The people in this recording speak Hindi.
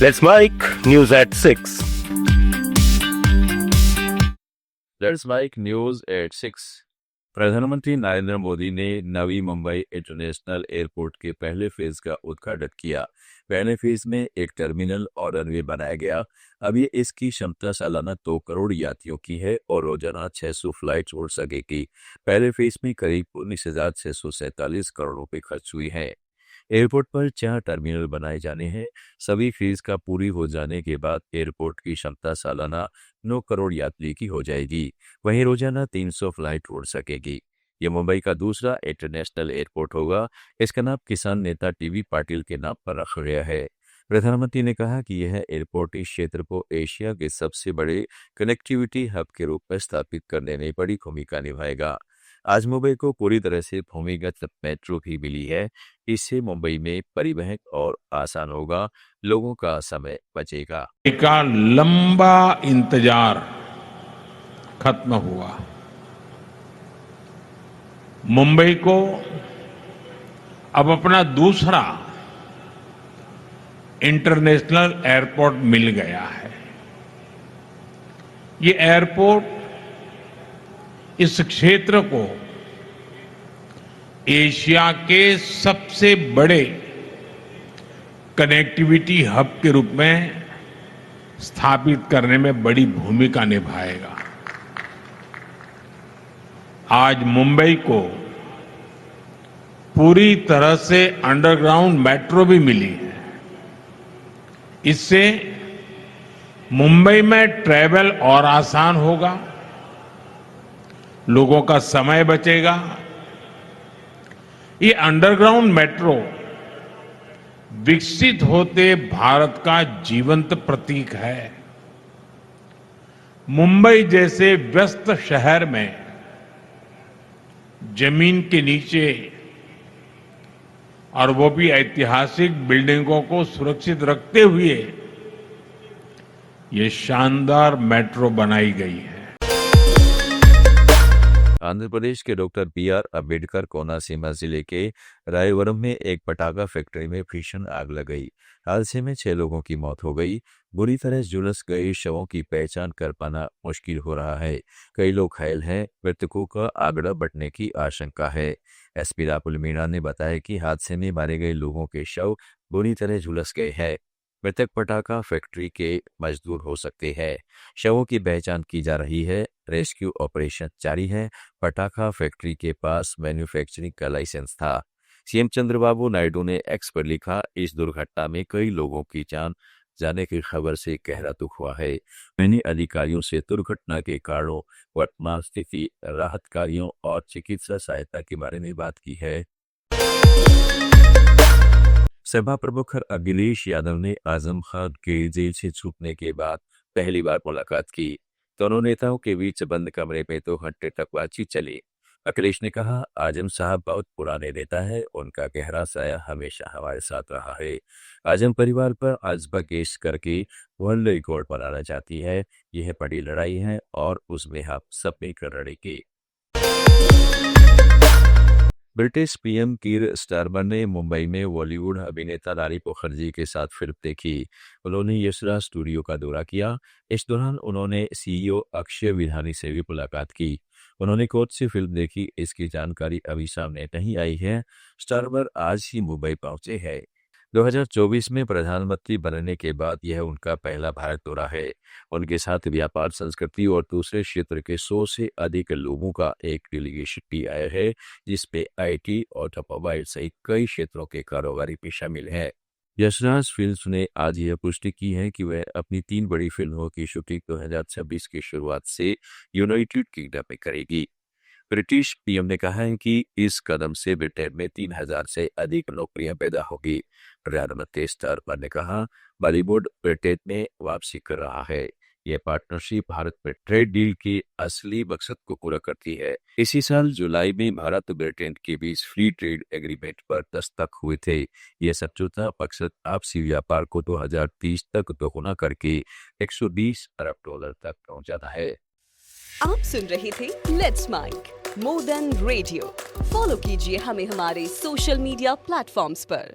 Let's make news at 6. Let's make news at 6। प्रधानमंत्री नरेंद्र मोदी ने नवी मुंबई इंटरनेशनल एयरपोर्ट के पहले फेज का उद्घाटन किया। पहले फेज में एक टर्मिनल और रनवे बनाया गया। अब ये इसकी क्षमता सालाना 2 करोड़ यात्रियों की है और रोजाना 600 फ्लाइट उड़ सकेगी। पहले फेज में करीब 19,647 करोड़ रुपए खर्च हुई है। एयरपोर्ट पर 4 टर्मिनल बनाए जाने हैं। सभी फेज का पूरी हो जाने के बाद एयरपोर्ट की क्षमता सालाना 9 करोड़ यात्री की हो जाएगी। वहीं रोजाना 300 फ्लाइट उड़ सकेगी। ये मुंबई का दूसरा इंटरनेशनल एयरपोर्ट होगा। इसका नाम किसान नेता टीबी पाटिल के नाम पर रखा गया है। प्रधानमंत्री ने कहा कि यह एयरपोर्ट इस क्षेत्र को एशिया के सबसे बड़े कनेक्टिविटी हब के रूप में स्थापित करने में बड़ी भूमिका निभाएगा। आज मुंबई को पूरी तरह से भूमिगत मेट्रो भी मिली है। इससे मुंबई में परिवहन और आसान होगा, लोगों का समय बचेगा। का लंबा इंतजार खत्म हुआ। मुंबई को अब अपना दूसरा इंटरनेशनल एयरपोर्ट मिल गया है। ये एयरपोर्ट इस क्षेत्र को एशिया के सबसे बड़े कनेक्टिविटी हब के रूप में स्थापित करने में बड़ी भूमिका निभाएगा। आज मुंबई को पूरी तरह से अंडरग्राउंड मेट्रो भी मिली है। इससे मुंबई में ट्रैवल और आसान होगा, लोगों का समय बचेगा। ये अंडरग्राउंड मेट्रो विकसित होते भारत का जीवंत प्रतीक है। मुंबई जैसे व्यस्त शहर में जमीन के नीचे और वो भी ऐतिहासिक बिल्डिंगों को सुरक्षित रखते हुए ये शानदार मेट्रो बनाई गई है। आंध्र प्रदेश के डॉक्टर बी.आर. अम्बेडकर कोनसीमा जिले के रायवरम में एक पटाखा फैक्ट्री में भीषण आग लग गई। हादसे में 6 लोगों की मौत हो गई। बुरी तरह झुलस गए शवों की पहचान कर पाना मुश्किल हो रहा है। कई लोग घायल हैं। मृतकों का आंकड़ा बढ़ने की आशंका है। एसपी राहुल मीणा ने बताया कि हादसे में मारे गए लोगों के शव बुरी तरह झुलस गए हैं। मृतक पटाखा फैक्ट्री के मजदूर हो सकते हैं। शवों की पहचान की जा रही है। रेस्क्यू ऑपरेशन जारी है। पटाखा फैक्ट्री के पास मैन्युफैक्चरिंग का लाइसेंस था। सीएम चंद्रबाबू नायडू ने एक्स पर लिखा, इस दुर्घटना में कई लोगों की जान जाने की खबर से गहरा दुख हुआ है। मैंने अधिकारियों से दुर्घटना के कारणों, वर्तमान स्थिति, राहत कार्यों और चिकित्सा सहायता के बारे में बात की है। सपा प्रमुख अखिलेश यादव ने आजम खान के जेल से छूटने के बाद पहली बार मुलाकात की। दोनों नेताओं के बीच बंद कमरे में 2 घंटे तक बातचीत चली। अखिलेश ने कहा, आजम साहब बहुत पुराने नेता है, उनका गहरा साया हमेशा हमारे साथ रहा है। आजम परिवार पर अजबा केस करके वर्ल्ड रिकॉर्ड बनाना चाहती है। यह बड़ी लड़ाई है और उसमें हम सब मिलकर लड़ेंगे। ब्रिटिश पीएम कीर स्टारमर ने मुंबई में बॉलीवुड अभिनेता रानी मुखर्जी के साथ फिल्म देखी। उन्होंने यशराज स्टूडियो का दौरा किया। इस दौरान उन्होंने सीईओ अक्षय विधानी से भी मुलाकात की। उन्होंने कौन सी फिल्म देखी, इसकी जानकारी अभी सामने नहीं आई है। स्टारमर आज ही मुंबई पहुंचे हैं। 2024 में प्रधानमंत्री बनने के बाद यह उनका पहला भारत दौरा है। उनके साथ व्यापार, संस्कृति और दूसरे क्षेत्र के 100 से अधिक लोगों का एक डेलीगेशन भी आया है, जिसमें आईटी, ऑटोमोबाइल सहित कई क्षेत्रों के कारोबारी भी शामिल हैं। यशराज फिल्म्स ने आज यह पुष्टि की है कि वह अपनी 3 बड़ी फिल्मों की शूटिंग 2026 की शुरुआत से यूनाइटेड किंगडम में करेगी। ब्रिटिश पीएम ने कहा है कि इस कदम से ब्रिटेन में 3000 से अधिक नौकरियां पैदा होगी। प्रधानमंत्री स्टारमर ने कहा, बॉलीवुड ब्रिटेन में वापसी कर रहा है। यह पार्टनरशिप भारत में ट्रेड डील के असली मकसद को पूरा करती है। इसी साल जुलाई में भारत ब्रिटेन के बीच फ्री ट्रेड एग्रीमेंट पर दस्तखत हुए थे। यह समझौता मकसद आपसी व्यापार को 2030 तक दोगुना करके 120 अरब डॉलर तक पहुंचाना है। आप सुन रहे थे let's make more than radio. Follow कीजिए हमें हमारे सोशल मीडिया प्लेटफॉर्म्स पर।